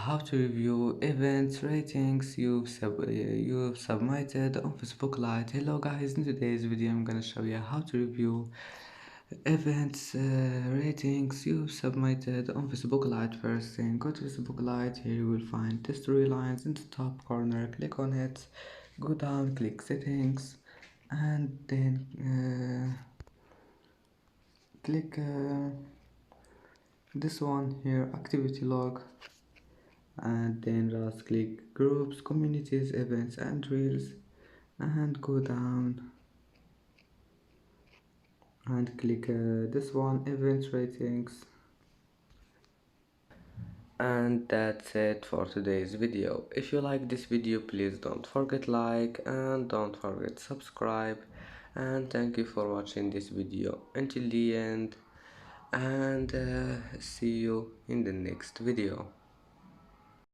how to review events ratings you've submitted on Facebook Lite. Hello guys, in today's video I'm gonna show you how to review events ratings you've submitted on Facebook Lite. First thing, go to Facebook Lite. Here you will find the storylines in the top corner. Click on it, go down, click settings, and then click this one here, activity log, and then just click groups, communities, events and reels, and go down and click this one, events ratings. And that's it for today's video. If you like this video, please don't forget like and don't forget subscribe, and thank you for watching this video until the end, and see you in the next video.